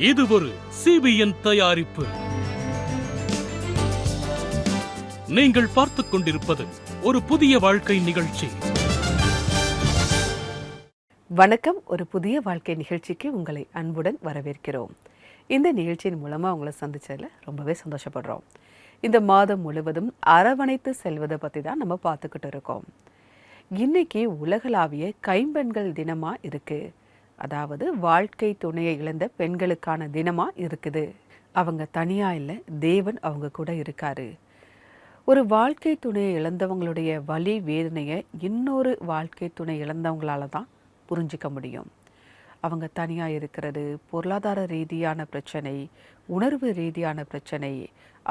இது ஒரு CBN தயாரிப்பு. நீங்கள் பார்த்துக் கொண்டிருப்பது ஒரு புதிய வாழ்க்கை நிகழ்ச்சி. வணக்கம். ஒரு புதிய வாழ்க்கை நிகழ்ச்சிக்கு உங்களை அன்புடன் வரவேற்கிறோம். இந்த நிகழ்ச்சியின் மூலமாக உங்களை சந்திச்சதில் ரொம்பவே சந்தோஷப்படுறோம். இந்த மாதம் முழுவதும் அரவணைத்து செல்வதை பற்றி தான் நம்ம பார்த்துக்கிட்டு இருக்கோம். இன்னைக்கு உலகளாவிய கைம்பெண்கள் தினமாக இருக்குது. அதாவது வாழ்க்கை துணையை இழந்த பெண்களுக்கான தினமாக இருக்குது. அவங்க தனியாக இல்லை, தேவன் அவங்க கூட இருக்காரு. ஒரு வாழ்க்கை துணையை இழந்தவங்களுடைய வலி வேதனையை இன்னொரு வாழ்க்கை துணை இழந்தவங்களால தான் புரிஞ்சிக்க முடியும். அவங்க தனியாக இருக்கிறது, பொருளாதார ரீதியான பிரச்சனை, உணர்வு ரீதியான பிரச்சனை,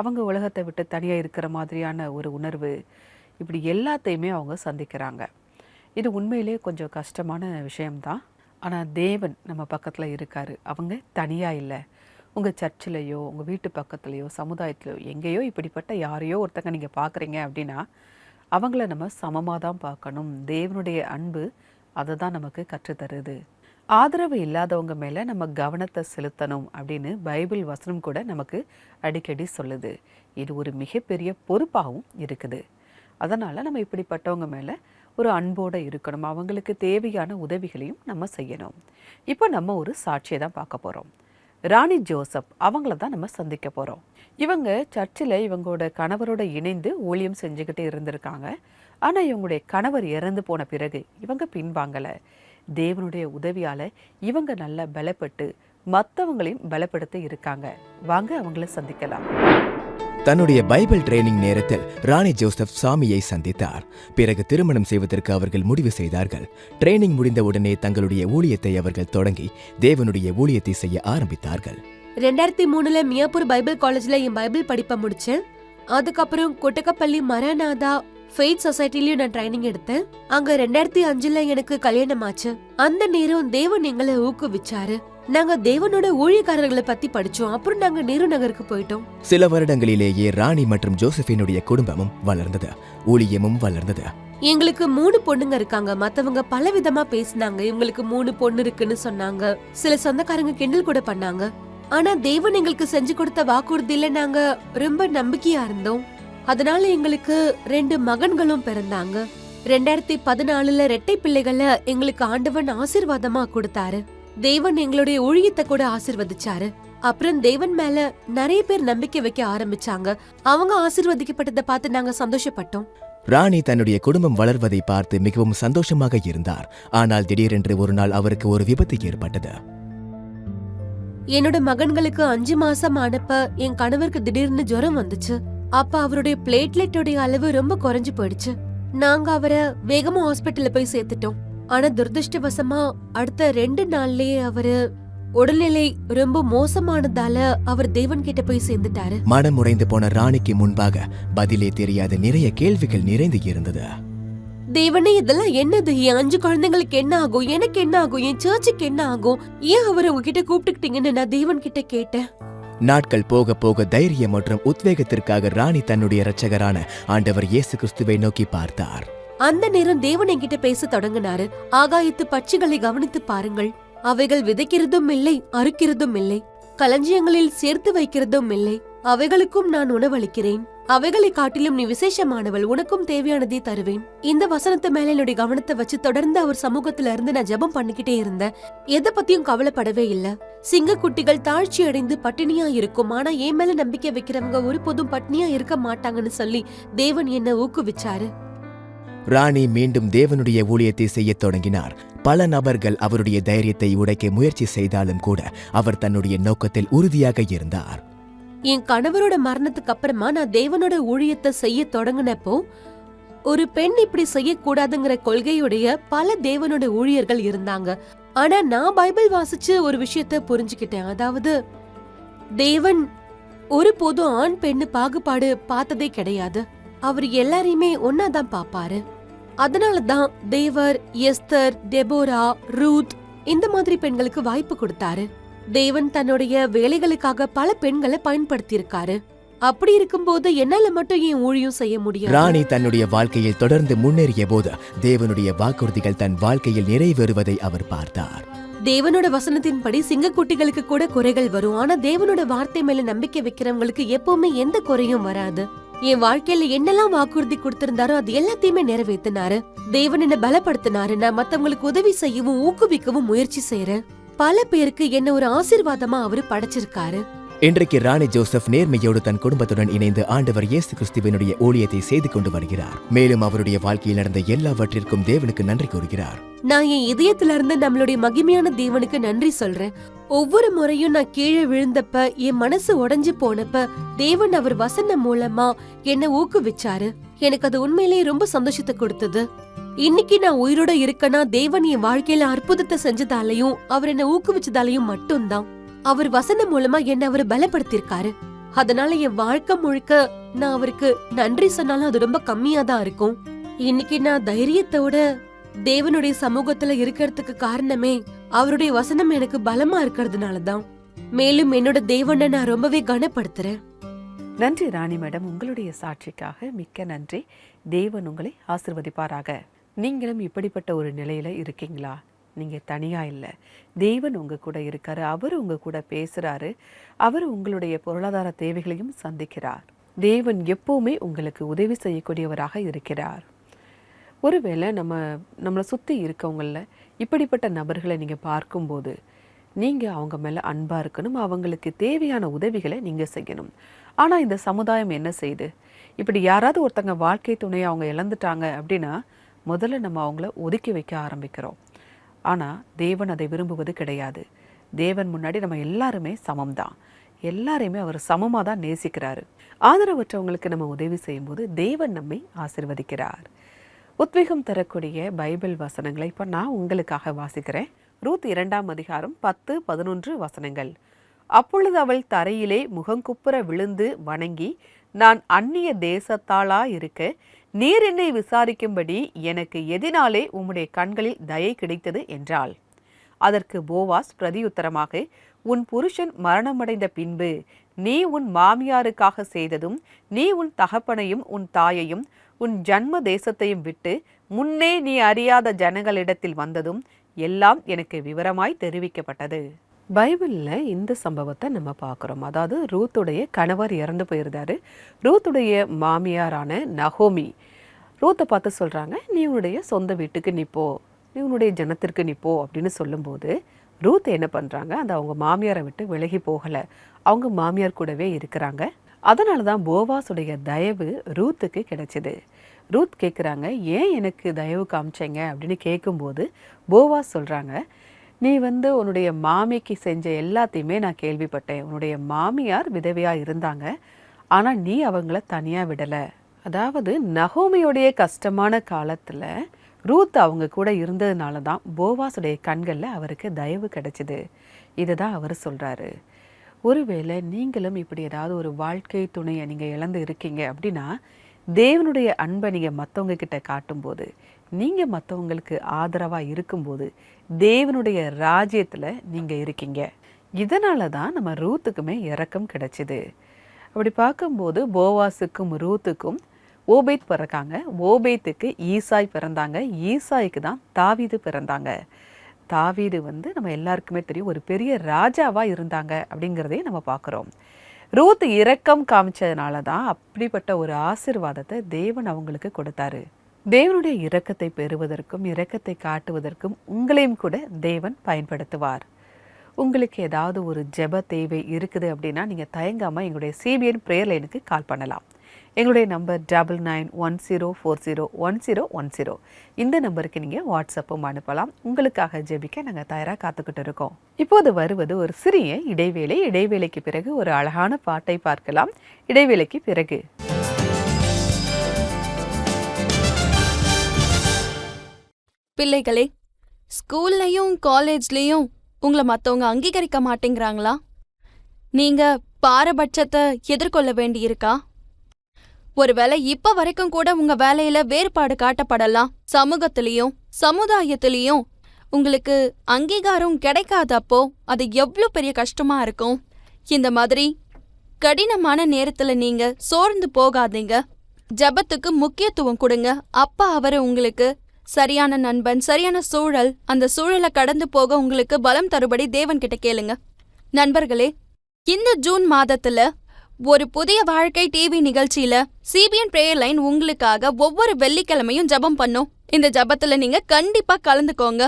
அவங்க உலகத்தை விட்டு தனியாக இருக்கிற மாதிரியான ஒரு உணர்வு, இப்படி எல்லாத்தையுமே அவங்க சந்திக்கிறாங்க. இது உண்மையிலே கொஞ்சம் கஷ்டமான விஷயம்தான். ஆனால் தேவன் நம்ம பக்கத்தில் இருக்கார். அவங்க தனியாக இல்லை. உங்கள் சர்ச்சிலையோ, உங்கள் வீட்டு பக்கத்துலையோ, சமுதாயத்திலையோ எங்கேயோ இப்படிப்பட்ட யாரையோ ஒருத்தங்க நீங்கள் பார்க்குறீங்க அப்படின்னா அவங்கள நம்ம சமமாக தான் பார்க்கணும். தேவனுடைய அன்பு அதை தான் நமக்கு கற்றுத்தருது. ஆதரவு இல்லாதவங்க மேலே நம்ம கவனத்தை செலுத்தணும் அப்படின்னு பைபிள் வசனம் கூட நமக்கு அடிக்கடி சொல்லுது. இது ஒரு மிகப்பெரிய பொறுப்பாகவும் இருக்குது. அதனால் நம்ம இப்படிப்பட்டவங்க மேலே ஒரு அன்போடு இருக்கணும். அவங்களுக்கு தேவையான உதவிகளையும் நம்ம செய்யணும். இப்போ நம்ம ஒரு சாட்சியை தான் பார்க்க போகிறோம். ராணி ஜோசப் அவங்கள தான் நம்ம சந்திக்க போகிறோம். இவங்க சர்ச்சில் இவங்களோட கணவரோட இணைந்து ஊழியம் செஞ்சுக்கிட்டே இருந்திருக்காங்க. ஆனால் இவங்களுடைய கணவர் இறந்து போன பிறகு இவங்க பின்வாங்கலை. தேவனுடைய உதவியால் இவங்க நல்லா பலப்பட்டு மற்றவங்களையும் பலப்படுத்த இருக்காங்க. வாங்க அவங்கள சந்திக்கலாம். தன்னுடைய பைபிள் ட்ரைனிங் நேரத்தில் ராணி ஜோசப் சாமியை சந்தித்தார். பிறகு திருமணம் செய்வதற்கு அவர்கள் முடிவு செய்தார்கள். ட்ரைனிங் முடிந்த உடனே தங்களுடைய ஊழியத்தை அவர்கள் தொடங்கி தேவனுடைய ஊழியத்தை செய்ய ஆரம்பித்தார்கள். 2003 மியாப்பூர் பைபிள் காலேஜ்ல என் பைபிள் படிப்பை முடிச்சேன். அதுக்கப்புறம் கொட்டக்கப்பள்ளி மராநாதா ஃபெய்த் சொசைட்டிலயும் நான் ட்ரைனிங் எடுத்தேன். அங்க 2005 எனக்கு கல்யாணம் ஆச்சு. அந்த நேரம் தேவன் எங்களை ஊக்குவிச்சாரு. நாங்க தேவனோட ஊழியக்காரர்களை பத்தி படிச்சோம். அப்புறம் நாங்க நேரு நகருக்கு போயிட்டோம். சில வருடங்களிலேயே ராணி மற்றும் ஜோசப்பினுடைய குடும்பமும் வளர்ந்தது, ஊழியமும் வளர்ந்தது. எங்களுக்கு 3 பொண்ணுங்க இருக்காங்க. மத்தவங்க பல விதமா பேசினாங்க. இவங்களுக்கு 3 பொண்ணு இருக்குன்னு சொன்னாங்க. சில சொந்தக்காரங்க கிண்டல் கூட பண்ணாங்க. ஆனா தேவன் எங்களுக்கு செஞ்சு கொடுத்த வாக்குறுதியில நாங்க ரொம்ப நம்பிக்கையா இருந்தோம். அதனால எங்களுக்கு 2 மகன்களும் பிறந்தாங்க. 2014 ரெட்டை பிள்ளைகளை எங்களுக்கு ஆண்டவன் ஆசீர்வாதமா கொடுத்தாரு. தேவன் எங்களுடைய ஊழியத்தை கூட ஆசீர்வதிச்சாரு. அப்புறம் தேவன் மேல நிறைய பேர் நம்பிக்கை வைக்க ஆரம்பிச்சாங்க. அவங்க ஆசீர்வதிக்கப்பட்டதை பார்த்து நாங்க சந்தோஷப்பட்டோம். ராணி தன்னுடைய குடும்பம் வளர்வதை பார்த்து மிகவும் சந்தோஷமாக இருந்தார். ஆனால் திடீரென்று ஒரு நாள் அவருக்கு ஒரு விபத்து ஏற்பட்டது. என்னோட மகன்களுக்கு 5 மாசம் ஆனப்ப என் கணவருக்கு திடீர்னு ஜுரம் வந்துச்சு. அப்ப அவருடைய பிளேட்லெட்டோட அளவு ரொம்ப குறைஞ்சு போயிடுச்சு. நாங்க அவரை வேகமா ஹாஸ்பிட்டல்ல போய் சேர்த்துட்டோம். ஆனா துரதிருஷ்டவசமா அடுத்த 2 நாள்லயே அவரு உடல்நிலை ரொம்ப மோசமானதால அவர் தேவன் கிட்ட போய் சேர்ந்துட்டாரு. மனம் உடைந்து போன ராணிக்கு முன்பாக பதிலே தெரியாத நிறைய கேள்விகள் நிறைந்து இருந்தது. தேவனே, இதெல்லாம் என்னது? என் 5 குழந்தைங்களுக்கு என்ன ஆகும்? எனக்கு என்ன ஆகும்? என் சர்ச்சுக்கு என்ன ஆகும்? ஏன் அவர் உங்ககிட்ட கூப்பிட்டுக்கிட்டீங்கன்னு நான் தேவன் கிட்ட கேட்டேன். நாட்கள் போக போக தைரியம் மற்றும் உத்வேகத்திற்காக ராணி தன்னுடைய இரட்சகரான ஆண்டவர் இயேசு கிறிஸ்துவை நோக்கி பார்த்தார். அந்த நேரம் தேவன் என்கிட்ட பேச தொடங்கினாரு. ஆகாயத்து பட்சிகளை கவனித்து பாருங்கள். அவைகள் விதைக்கிறதும் இல்லை, அறுக்கிறதும் இல்லை, களஞ்சியங்களில் சேர்த்து வைக்கிறதும் இல்லை. அவைகளுக்கும் நான் உணவளிக்கிறேன். அவைகளை காட்டிலும் நீ விசேஷமானவள். உனக்கும் தேவையானதை தருவேன். இந்த வசனத்தை மேல என்னுடைய கவனத்தை வச்சு தொடர்ந்து அவர் சமூகத்துல இருந்து நான் ஜெபம் பண்ணிக்கிட்டே இருந்தேன். எதை பத்தியும் கவலைப்படவே இல்ல. சிங்கக்குட்டிகள் தாழ்ச்சி அடைந்து பட்டினியா இருக்கும். ஆனா என் மேல நம்பிக்கை வைக்கிறவங்க ஒருபோதும் பட்டினியா இருக்க மாட்டாங்கன்னு சொல்லி தேவன் என்ன ஊக்குவிச்சாரு. ராணி மீண்டும் தேவனுடைய ஊழியத்தை செய்ய தொடங்கினார். பல நபர்கள் அவருடைய தைரியத்தை உடைக்க முயற்சி செய்தாலும் கூட அவர் தன்னுடைய நோக்கத்தில் உறுதியாக இருந்தார். என் கணவரோட மரணத்துக்கு அப்புறமா நான் தேவனோட ஊழியத்தை செய்ய தொடங்கினப்போ ஒரு பெண் இப்படி செய்யக்கூடாதுங்கிற கொள்கையுடைய பல தேவனோட ஊழியர்கள் இருந்தாங்க. ஆனா நான் பைபிள் வாசிச்சு ஒரு விஷயத்த புரிஞ்சுக்கிட்டேன். அதாவது தேவன் ஒருபோதும் ஆண் பெண்ணு பாகுபாடு பார்த்ததே கிடையாது. அவர் எல்லாரையுமே ஒன்னாதான் பாப்பாரு. அதனாலதான் தேவர் எஸ்தர், டெபோரா, ரூத் இந்த மாதிரி பெண்களுக்கு வாய்ப்பு கொடுத்தாரு. தேவன் தன்னுடைய வேலைகளுக்காக பல பெண்களை பயன்படுத்தி இருக்காரு. அப்படி இருக்கும்போது என்னால மட்டும் ஏன் ஊழியம் செய்ய முடியும்? ராணி தன்னுடைய வாழ்க்கையில் தொடர்ந்து முன்னேறிய போது தேவனுடைய வாக்குறுதிகள் தன் வாழ்க்கையில் நிறைவேறுவதை அவர் பார்த்தார். தேவனோட வசனத்தின்படி சிங்கக்குட்டிகளுக்கு கூட குறைகள் வரும், ஆனா தேவனோட வார்த்தை மேல நம்பிக்கை வைக்கிறவங்களுக்கு எப்பவுமே எந்த குறையும் வராது. என் வாழ்க்கையில என்னெல்லாம் வாக்குறுதி கொடுத்திருந்தாரோ அது எல்லாத்தையுமே நிறைவேத்தினாரு. தேவன் என்ன பலப்படுத்தினாரு. நான் மத்தவங்களுக்கு உதவி செய்யவும் ஊக்குவிக்கவும் முயற்சி செய்யறேன். பல பேருக்கு என்ன ஒரு ஆசீர்வாதமா அவரு படைச்சிருக்காரு. இன்றைக்கு ராணி ஜோசப் நேர்மையோடு தன் குடும்பத்துடன் இணைந்து ஆண்டவர் இயேசு கிறிஸ்துவினுடைய ஊழியத்தை செய்து கொண்டு வருகிறார். மேலும் அவருடைய வாழ்க்கையில் நடந்த எல்லாவற்றிற்கும் தேவனுக்கு நன்றி கூறுகிறார். நான் என் இதயத்துல இருந்து நம்மளுடைய மகிமையான தேவனுக்கு நன்றி சொல்றேன். ஒவ்வொரு முறையும் நான் கீழே விழுந்தப்ப, என் மனசு உடைஞ்சு போனப்ப தேவன் அவர் வசனம் மூலமா என்ன ஊக்குவிச்சாரு. எனக்கு அது உண்மையிலேயே ரொம்ப சந்தோஷத்தை கொடுத்தது. இன்னைக்கு நான் உயிரோட இருக்கனா தேவன் என் வாழ்க்கையில அற்புதத்தை செஞ்சதாலையும் அவர் என்ன ஊக்குவிச்சதாலையும் மட்டும்தான். அவர் வசனம் மூலமா என்ன அவரு பலப்படுத்திருக்காரு. அதனால என் வாழ்க்கை முழுக்க நான் அவருக்கு நன்றி சொன்னாலும் அது ரொம்ப கம்மியா தான் இருக்கும். இன்னைக்கு நான் தைரியத்தோட தேவனுடைய சமூகத்துல இருக்கிறதுக்கு காரணமே அவருடைய வசனம் எனக்கு பலமா இருக்கிறதுனாலதான். மேலும் என்னோட தேவனை நான் ரொம்பவே கனப்படுத்துறேன். நன்றி ராணி மேடம், உங்களுடைய சாட்சிக்காக மிக்க நன்றி. தேவன் உங்களை ஆசிர்வதிப்பாராக. நீங்களும் இப்படிப்பட்ட ஒரு நிலையில இருக்கீங்களா? நீங்க தனியா இல்லை, தேவன் உங்க கூட இருக்காரு. அவர் உங்க கூட பேசுறாரு. அவர் உங்களுடைய பொருளாதார தேவைகளையும் சந்திக்கிறார். தேவன் எப்பவுமே உங்களுக்கு உதவி செய்யக்கூடியவராக இருக்கிறார். ஒருவேளை நம்மளை சுற்றி இருக்கவங்கள இப்படிப்பட்ட நபர்களை நீங்கள் பார்க்கும்போது நீங்கள் அவங்க மேலே அன்பாக இருக்கணும். அவங்களுக்கு தேவையான உதவிகளை நீங்கள் செய்யணும். ஆனால் இந்த சமுதாயம் என்ன செய்யுது? இப்படி யாராவது ஒருத்தங்க வாழ்க்கை துணையை அவங்க இழந்துட்டாங்க அப்படின்னா முதல்ல நம்ம அவங்கள ஒதுக்கி வைக்க ஆரம்பிக்கிறோம். ஆனால் தேவன் அதை விரும்புவது கிடையாது. தேவன் முன்னாடி நம்ம எல்லாருமே சமம்தான். எல்லாரையுமே அவர் சமமாக தான் நேசிக்கிறாரு. ஆதரவற்றவங்களுக்கு நம்ம உதவி செய்யும்போது தேவன் நம்மை ஆசிர்வதிக்கிறார். உத்வேகம் தரக்கூடிய பைபிள் வசனங்களை இப்போ நான் உங்களுக்காக வாசிக்கிறேன். ரூத் 2ஆம் அதிகாரம் 10-11 வசனங்கள். அப்பொழுது அவள் தரையிலே முகங்குப்புற விழுந்து வணங்கி, நான் அந்நிய தேசத்தாளா இருக்க நீர் என்னை விசாரிக்கும்படி எனக்கு எதினாலே உம்முடைய கண்களில் தயை கிடைத்தது என்றாள். அதற்கு போவாஸ் பிரதியுத்தரமாக, உன் புருஷன் மரணமடைந்த பின்பு நீ உன் மாமியாருக்காக செய்ததும், நீ உன் தகப்பனையும் உன் தாயையும் உன் ஜன்ம தேசத்தையும் விட்டு முன்னே நீ அறியாத ஜனங்களிடத்தில் வந்ததும் எல்லாம் எனக்கு விவரமாய் தெரிவிக்கப்பட்டது. பைபிளில் இந்த சம்பவத்தை நம்ம பார்க்குறோம். அதாவது ரூத்துடைய கணவர் இறந்து போயிருந்தாரு. ரூத்துடைய மாமியாரான நகோமி ரூத்தை பார்த்து சொல்கிறாங்க, நீ உன்னுடைய சொந்த வீட்டுக்கு நிப்போ, நீ உன்னுடைய ஜனத்திற்கு நிப்போ அப்படின்னு சொல்லும்போது ரூத் என்ன பண்ணுறாங்க, அந்த அவங்க மாமியாரை விட்டு விலகி போகலை, அவங்க மாமியார் கூடவே இருக்கிறாங்க. அதனால தான் போவாஸுடைய தயவு ரூத்துக்கு கிடைச்சிது. ரூத் கேட்குறாங்க, ஏன் எனக்கு தயவு காமிச்சேங்க அப்படின்னு கேட்கும்போது போவாஸ் சொல்கிறாங்க, நீ உன்னுடைய மாமிக்கு செஞ்ச எல்லாத்தையுமே நான் கேள்விப்பட்டேன். உன்னுடைய மாமியார் விதவையாக இருந்தாங்க, ஆனால் நீ அவங்கள தனியாக விடலை. அதாவது நகோமியோடைய கஷ்டமான காலத்தில் ரூத் அவங்க கூட இருந்ததுனால தான் போவாஸுடைய கண்களில் அவருக்கு தயவு கிடைச்சிது. இதை தான் அவர் சொல்கிறாரு. ஒருவேளை நீங்களும் இப்படி ஏதாவது ஒரு வாழ்க்கை துணையை நீங்கள் இழந்து இருக்கீங்க அப்படின்னா தேவனுடைய அன்பை நீங்கள் மற்றவங்க கிட்ட காட்டும்போது, நீங்கள் மற்றவங்களுக்கு ஆதரவாக இருக்கும்போது தேவனுடைய ராஜ்யத்தில் நீங்கள் இருக்கீங்க. இதனால தான் நம்ம ரூத்துக்குமே இரக்கம் கிடைச்சிது. அப்படி பார்க்கும்போது போவாஸுக்கும் ரூத்துக்கும் ஓபேத் பிறக்காங்க. ஓபேத்துக்கு ஈசாய் பிறந்தாங்க. ஈசாய்க்கு தான் தாவீது பிறந்தாங்க. தாவீது நம்ம எல்லாருக்குமே தெரியும், ஒரு பெரிய ராஜாவாக இருந்தாங்க அப்படிங்கிறதையும் நம்ம பார்க்குறோம். ரூத் இரக்கம் காமிச்சதுனால தான் அப்படிப்பட்ட ஒரு ஆசீர்வாதத்தை தேவன் அவங்களுக்கு கொடுத்தாரு. தேவனுடைய இரக்கத்தை பெறுவதற்கும் இரக்கத்தை காட்டுவதற்கும் உங்களையும் கூட தேவன் பயன்படுத்துவார். உங்களுக்கு ஏதாவது ஒரு ஜெப தேவை இருக்குது அப்படின்னா நீங்கள் தயங்காமல் எங்களுடைய CBN ப்ரேயர் லைனுக்கு கால் பண்ணலாம். எங்களுடைய நம்பர் 9910401010. இந்த நம்பருக்கு நீங்கள் வாட்ஸ்அப்பும் அனுப்பலாம். உங்களுக்காக ஜெபிக்க நாங்கள் தயாராக காத்துக்கிட்டு இருக்கோம். இப்போது வருவது ஒரு சிறிய இடைவேளை. இடைவேளைக்கு பிறகு ஒரு அழகான பாட்டை பார்க்கலாம். இடைவேளைக்கு பிறகு பிள்ளைகளே, ஸ்கூல்லையும் காலேஜ்லயும் உங்களை மற்றவங்க அங்கீகரிக்க மாட்டேங்கிறாங்களா? நீங்க பாரபட்சத்தை எதிர்கொள்ள வேண்டியிருக்கா? ஒருவேளை இப்ப வரைக்கும் கூட உங்க வேலையில வேறுபாடு காட்டப்படலாம். சமூகத்திலையும் சமுதாயத்திலையும் உங்களுக்கு அங்கீகாரம் கிடைக்காதப்போ அது எவ்வளோ பெரிய கஷ்டமா இருக்கும். இந்த மாதிரி கடினமான நேரத்துல நீங்க சோர்ந்து போகாதீங்க. ஜெபத்துக்கு முக்கியத்துவம் கொடுங்க. அப்பா அவரு உங்களுக்கு சரியான நண்பன், சரியான சூழல், அந்த சூழலை கடந்து போக உங்களுக்கு பலம் தருபடி தேவன் கிட்ட கேளுங்க. நண்பர்களே, இந்த ஜூன் மாதத்துல ஒரு புதிய வாழ்க்கை டிவி நிகழ்ச்சியில சிபிஎன் பிரேயர் லைன் உங்களுக்காக ஒவ்வொரு வெள்ளிக்கிழமையும் ஜெபம் பண்ணும். இந்த ஜெபத்துல நீங்க கண்டிப்பா கலந்துக்கோங்க.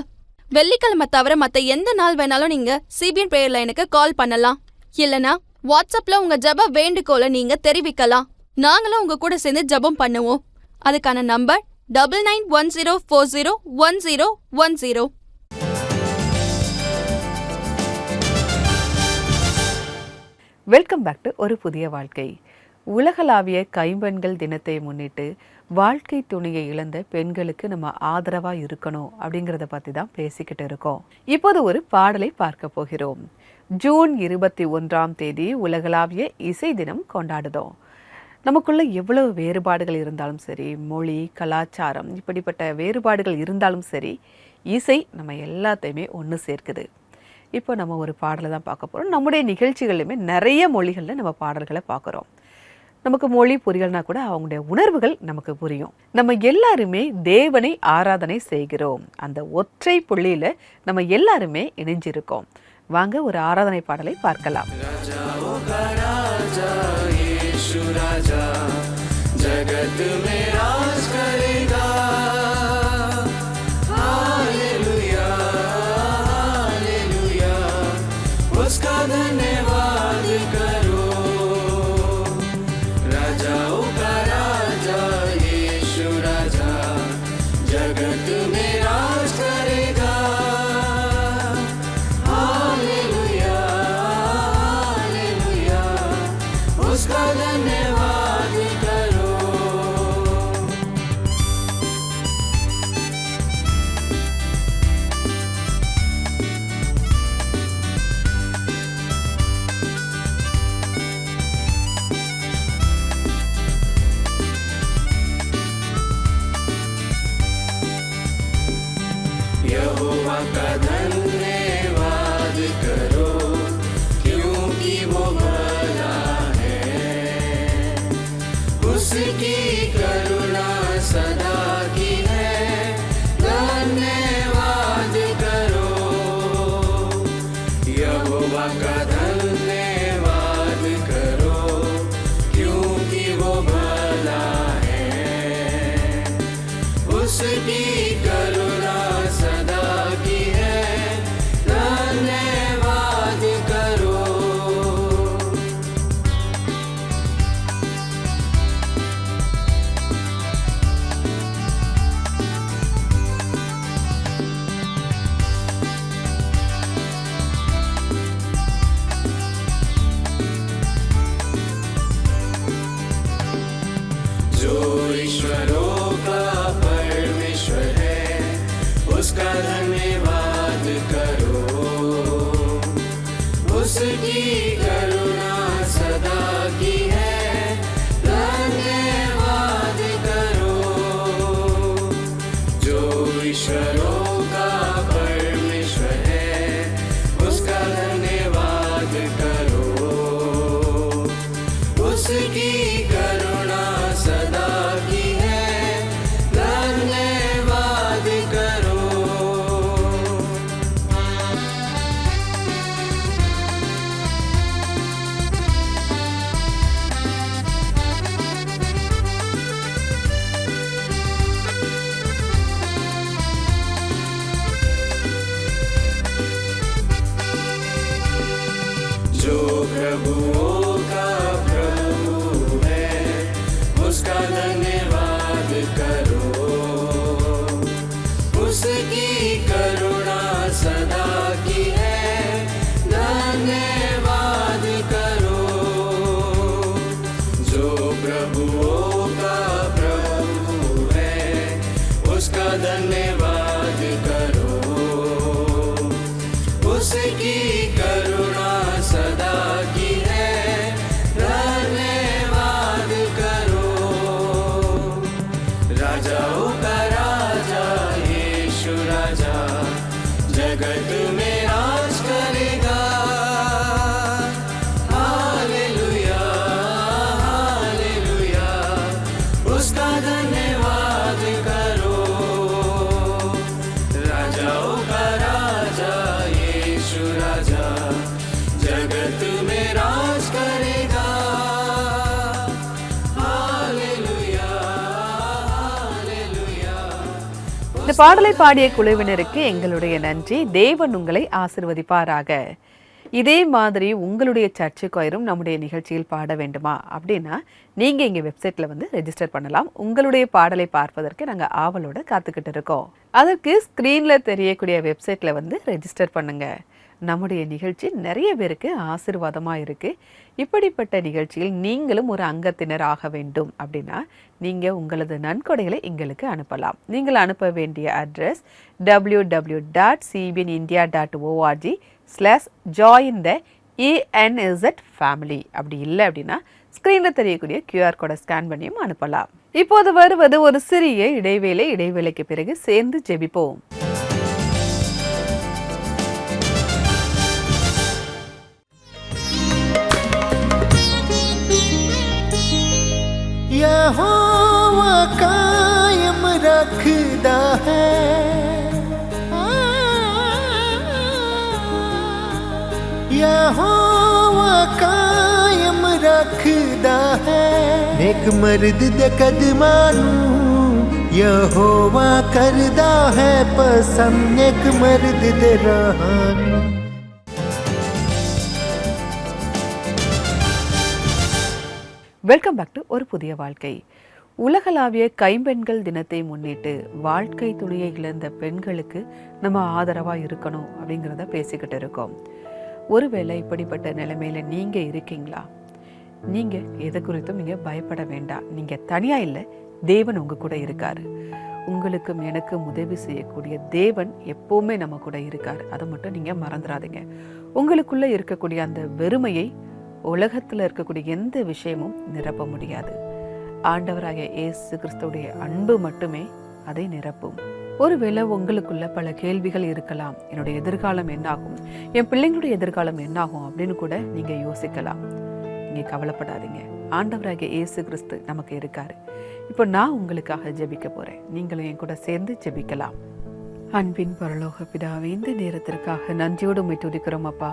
வெள்ளிக்கிழமை தவிர மத்த எந்த நாள் வேணாலும் நீங்க சிபிஎன் பிரேயர் லைனுக்கு கால் பண்ணலாம். இல்லனா வாட்ஸ்அப்ல உங்க ஜெப வேண்டுகோளை நீங்க தெரிவிக்கலாம். நாங்களும் உங்க கூட சேர்ந்து ஜெபம் பண்ணுவோம். அதுக்கான நம்பர் 9910401010. வெல்கம் பேக் டு ஒரு புதிய வாழ்க்கை. உலகளாவிய கைம்பெண்கள் தினத்தை முன்னிட்டு வாழ்க்கை துணையை இழந்த பெண்களுக்கு நம்ம ஆதரவாக இருக்கணும் அப்படிங்கிறத பற்றி தான் பேசிக்கிட்டு இருக்கோம். இப்போது ஒரு பாடலை பார்க்க போகிறோம். ஜூன் 21 உலகளாவிய இசை தினம் கொண்டாடுதோம். நமக்குள்ள எவ்வளவு வேறுபாடுகள் இருந்தாலும் சரி, மொழி, கலாச்சாரம், இப்படிப்பட்ட வேறுபாடுகள் இருந்தாலும் சரி, இசை நம்ம எல்லாத்தையுமே ஒன்று சேர்க்குது. இப்போ நம்ம ஒரு பாடலை தான் பார்க்க போகிறோம். நம்முடைய நிகழ்ச்சிகள்லையுமே நிறைய மொழிகளில் நம்ம பாடல்களை பார்க்குறோம். நமக்கு மொழி புரியலனா கூட அவங்களுடைய உணர்வுகள் நமக்கு புரியும். நம்ம எல்லாருமே தேவனை ஆராதனை செய்கிறோம். அந்த ஒற்றை புள்ளியில் நம்ம எல்லாருமே இணைஞ்சிருக்கோம். வாங்க ஒரு ஆராதனை பாடலை பார்க்கலாம். ஜகத் में राज करेगा, हालेलुया हालेलुया, उसका धन्यवाद करो. राजाओं का राजा यीशु राजा जगत में राज करेगा, हालेलुया हालेलुया, उसका धन्यवाद करो. यहोवा का धन्यवाद करो, क्योंकि वो भला है, उसकी करुणा सदा की है. धन्यवाद करो, यहोवा का धन्यवाद करो, क्योंकि वो भला है, उसकी करुणा सदा की है. धन्यवाद करो. जो ईश्वरों का परमेश्वर है, उसका धन्यवाद करो, उसकी करुणा सदा की है. धन्यवाद करो, जो ईश्वरों का परमेश्वर है, उसका धन्यवाद करो, उसकी करुणा सदा की है. धन्यवाद करो. जो प्रभुओं का प्रभु है, उसका धन्यवाद करो, उसकी करुणा सदा की है. धन्यवाद करो, जो प्रभुओं का प्रभु है, उसका धन्यवाद करो, उसकी करुणा सदा की है. धन्यवाद करो. राजाओं का राजा यीशु राजा जगत में राज करेगा, हालेलुया हालेलुया, उसका धन्यवाद करो. இந்த பாடலை பாடிய குழுவினருக்கு எங்களுடைய நன்றி. தேவன் உங்களை ஆசிர்வதிப்பாராக. இதே மாதிரி உங்களுடைய சர்ச்சு கொயரும் நம்முடைய நிகழ்ச்சியில் பாட வேண்டுமா அப்படின்னா நீங்கள் இங்கே வெப்சைட்டில் வந்து ரெஜிஸ்டர் பண்ணலாம். உங்களுடைய பாடலை பார்ப்பதற்கு நாங்கள் ஆவலோடு காத்துக்கிட்டு இருக்கோம். அதற்கு ஸ்க்ரீனில் தெரியக்கூடிய வெப்சைட்டில் வந்து ரெஜிஸ்டர் பண்ணுங்க. நம்முடைய நிகழ்ச்சி நிறைய பேருக்கு ஆசீர்வாதமாக இருக்குது. இப்படிப்பட்ட நிகழ்ச்சியில் நீங்களும் ஒரு அங்கத்தினர் ஆக வேண்டும் அப்படின்னா நீங்கள் உங்களது நன்கொடைகளை எங்களுக்கு அனுப்பலாம். நீங்கள் அனுப்ப வேண்டிய address www.cbnindia.org/join the ANZ family. அப்படி இல்லை அப்படின்னா ஸ்க்ரீனில் தெரியக்கூடிய QR கோடை ஸ்கேன் பண்ணியும் அனுப்பலாம். இப்போது வருவது ஒரு சிறிய இடைவேளைக்கு பிறகு சேர்ந்து ஜெபிப்போம். यहोवा कायम रखदा है, यहोवा कायम रखदा है, नेक मर्द दे कदमां नूं यहोवा करदा है पसंद, नेक मर्द दे राहां नूं। வெல்கம் பேக் டு ஒரு புதிய வாழ்க்கை. உலகளாவிய கைம்பெண்கள் தினத்தை முன்னிட்டு வாழ்க்கை துணையை இழந்த பெண்களுக்கு நம்ம ஆதரவாக இருக்கணும் அப்படிங்கிறத பேசிக்கிட்டு இருக்கோம். ஒருவேளை இப்படிப்பட்ட நிலைமையில நீங்கள் இருக்கீங்களா? நீங்கள் எது குறித்தும் நீங்கள் பயப்பட வேண்டாம். நீங்கள் தனியாக இல்லை, தேவன் உங்கள் கூட இருக்காரு. உங்களுக்கும் எனக்கும் உதவி செய்யக்கூடிய தேவன் எப்போவுமே நம்ம கூட இருக்காரு. அதை மட்டும் நீங்கள் மறந்துடாதீங்க. உங்களுக்குள்ளே இருக்கக்கூடிய அந்த வெறுமையை உலகத்தில் இருக்கக்கூடிய எந்த விஷயமும் நிரப்ப முடியாது. ஆண்டவராகிய இயேசு கிறிஸ்துவுடைய அன்பு மட்டுமே அதை நிரப்பும். ஒருவேளை உங்களுக்குள்ள பல கேள்விகள் இருக்கலாம். என்னுடைய எதிர்காலம் என்னாகும், என் பிள்ளைங்களுடைய எதிர்காலம் என்னாகும் அப்படின்னு கூட நீங்க யோசிக்கலாம். நீங்க கவலைப்படாதீங்க. ஆண்டவராகிய இயேசு கிறிஸ்து நமக்கு இருக்காரு. இப்போ நான் உங்களுக்காக ஜெபிக்க போறேன். நீங்களும் என் கூட சேர்ந்து ஜெபிக்கலாம். அன்பின் பரலோக பிதாவே, இந்த நேரத்திற்காக நன்றியோடு உம்மை துதிக்கிறோம் அப்பா.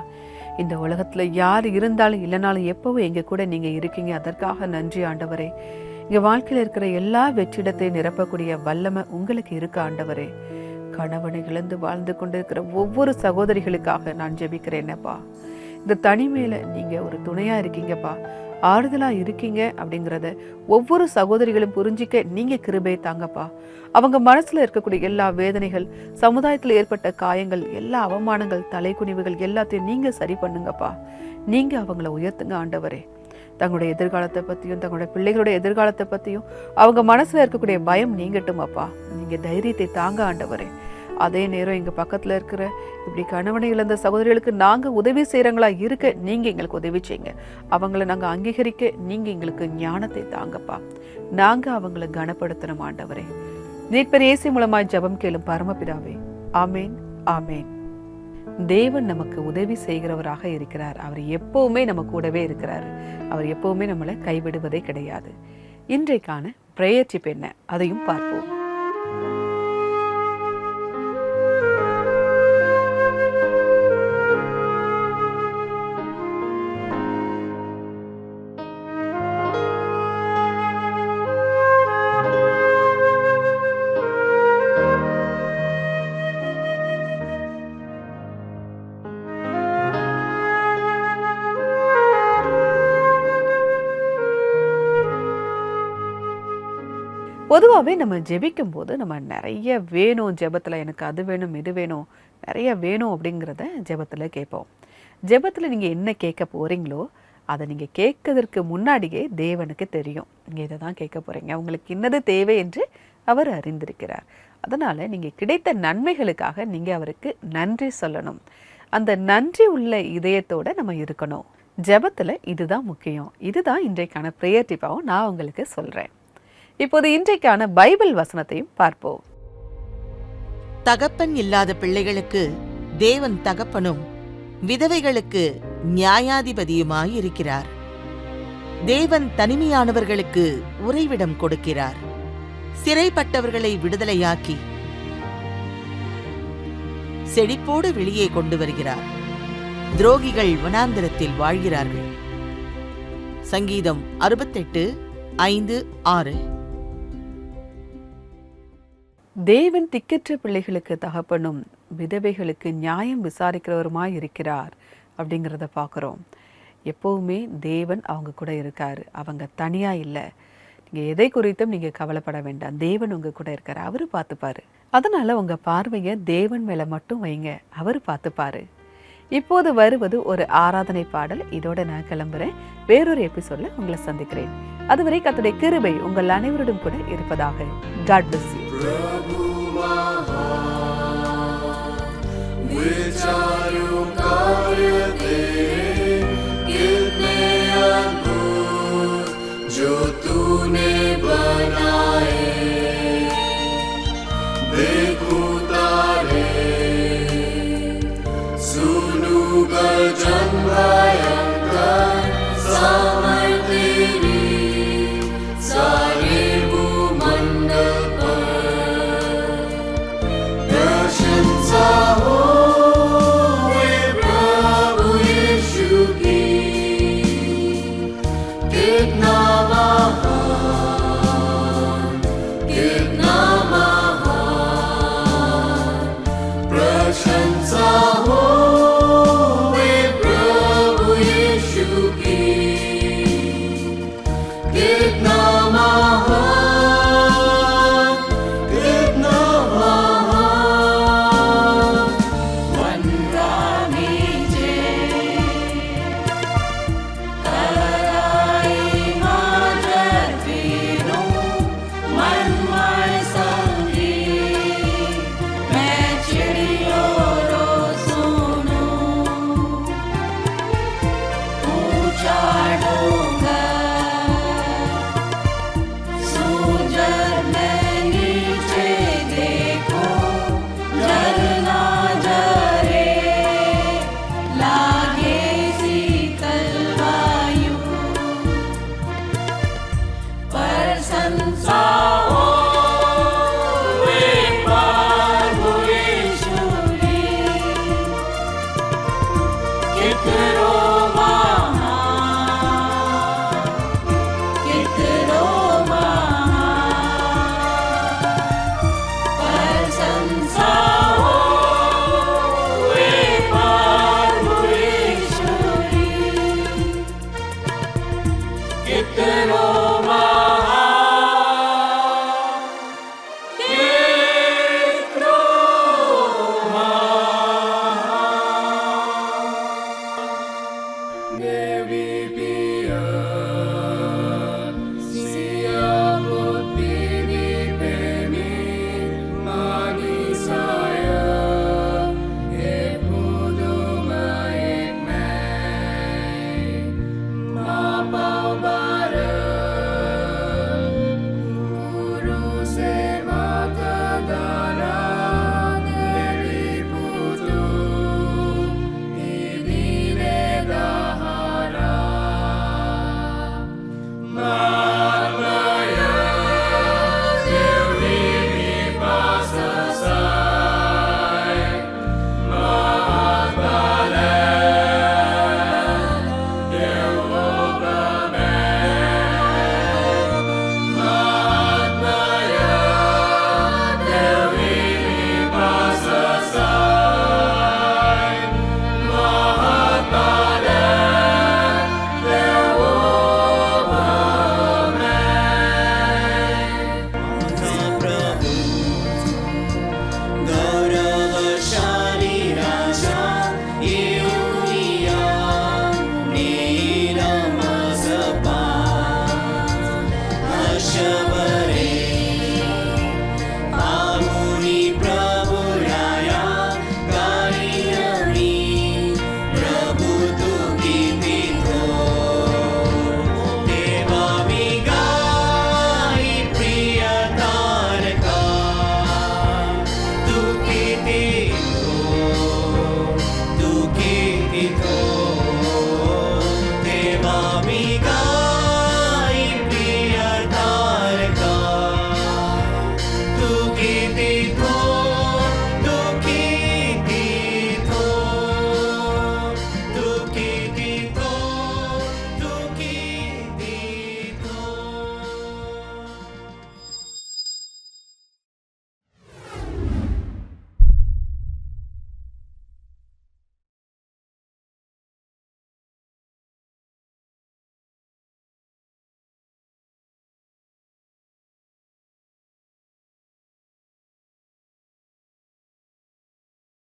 இந்த உலகத்துல யார் இருந்தாலும் இல்லைனாலும் எப்பவும் எங்க கூட நீங்க இருக்கீங்க. அதற்காக நன்றி ஆண்டவரே. இங்க வாழ்க்கையில் இருக்கிற எல்லா வெற்றிடத்தையும் நிரப்பக்கூடிய வல்லமை உங்களுக்கு இருக்க ஆண்டவரே. கணவனை இழந்து வாழ்ந்து கொண்டிருக்கிற ஒவ்வொரு சகோதரிகளுக்காக நான் ஜெபிக்கிறேன்னப்பா. இந்த தனிமையில நீங்க ஒரு துணையா இருக்கீங்கப்பா, ஆறுதலா இருக்கீங்க அப்படிங்கிறத ஒவ்வொரு சகோதரிகளும் புரிஞ்சிக்க நீங்க கிருபை தாங்கப்பா. அவங்க மனசுல இருக்கக்கூடிய எல்லா வேதனைகள், சமுதாயத்துல ஏற்பட்ட காயங்கள், எல்லா அவமானங்கள், தலைக்குனிவுகள் எல்லாத்தையும் நீங்க சரி பண்ணுங்கப்பா. நீங்க அவங்கள உயர்த்துங்க ஆண்டவரே. தங்களுடைய எதிர்காலத்தை பத்தியும் தங்களுடைய பிள்ளைகளுடைய எதிர்காலத்தை பத்தியும் அவங்க மனசுல இருக்கக்கூடிய பயம் நீங்கட்டும் அப்பா. நீங்க தைரியத்தை தாங்க ஆண்டவரே. அதே நேரம் எங்க பக்கத்துல இருக்கிற இப்படி கணவனை இழந்த சகோதரிகளுக்கு நாங்க உதவி செய்யறங்களா இருக்க நீங்க எங்களுக்கு உதவி செய்யுங்க. அவங்கள நாங்க அங்கீகரிக்க நீங்க எங்களுக்கு ஞானத்தை தாங்கப்பா. நாங்க அவங்கள கனப்படுத்தணும் ஆண்டவரே. மீட்பர் இயேசு மூலமாய் ஜெபம் கேளும் பரமபிதாவே. ஆமேன், ஆமேன். தேவன் நமக்கு உதவி செய்கிறவராக இருக்கிறார். அவர் எப்பவுமே நம்ம கூடவே இருக்கிறார். அவர் எப்பவுமே நம்மளை கைவிடுவதே கிடையாது. இன்றைக்கான பிரேயர் டிப் என்ன, அதையும் பார்ப்போம். பொதுவாகவே நம்ம ஜெபிக்கும் போது நம்ம நிறைய வேணும், ஜெபத்தில் எனக்கு அது வேணும் இது வேணும் நிறைய வேணும் அப்படிங்கிறத ஜெபத்தில் கேட்போம். ஜெபத்தில் நீங்கள் என்ன கேட்க போகிறீங்களோ அதை நீங்கள் கேட்கறதுக்கு முன்னாடியே தேவனுக்கு தெரியும். நீங்கள் இதை தான் கேட்க போகிறீங்க, உங்களுக்கு இன்னது தேவை என்று அவர் அறிந்திருக்கிறார். அதனால் நீங்கள் கிடைத்த நன்மைகளுக்காக நீங்கள் அவருக்கு நன்றி சொல்லணும். அந்த நன்றி உள்ள இதயத்தோடு நம்ம இருக்கணும். ஜெபத்தில் இதுதான் முக்கியம். இதுதான் இன்றைக்கான ப்ரேயர் டிப்பாகவும் நான் உங்களுக்கு சொல்கிறேன். இப்போது இன்றைக்கான பைபிள் வசனத்தையும் பார்ப்போம். தகப்பன் இல்லாத பிள்ளைகளுக்கு தேவன் தகப்பனும் விதவைகளுக்கு நியாயாதிபதியுமாயிருக்கிறார். தேவன் தனிமையானவர்களுக்கு உறைவிடம் கொடுக்கிறார். சிறைப்பட்டவர்களை விடுதலையாக்கி செழிப்போடு வெளியே கொண்டு வருகிறார். துரோகிகள் வனாந்தரத்தில் வாழ்கிறார்கள். சங்கீதம் 68:5-6. தேவன் திக்கற்ற பிள்ளைகளுக்கு தகப்பனும் விதவைகளுக்கு நியாயம் விசாரிக்கிறவருமாய் இருக்கிறார் அப்படிங்கிறத பார்க்குறோம். எப்போவுமே தேவன் அவங்க கூட இருக்காரு. அவங்க தனியாக இல்லை. நீங்கள் எதை குறித்தும் நீங்கள் கவலைப்பட வேண்டாம். தேவன் உங்கள் கூட இருக்காரு. அவர் பார்த்துப்பாரு. அதனால் உங்கள் பார்வையை தேவன் மேலே மட்டும் வைங்க. அவர் பார்த்துப்பாரு. இப்போது வருவது ஒரு ஆராதனை பாடல். இதோட நான் கிளம்புறேன். வேறொரு எபிசோடில் உங்களை சந்திக்கிறேன். அதுவரை கர்த்தருடைய கிருபை உங்கள் அனைவருடன் கூட இருப்பதாக. God bless you. जो तूने बनाए देखो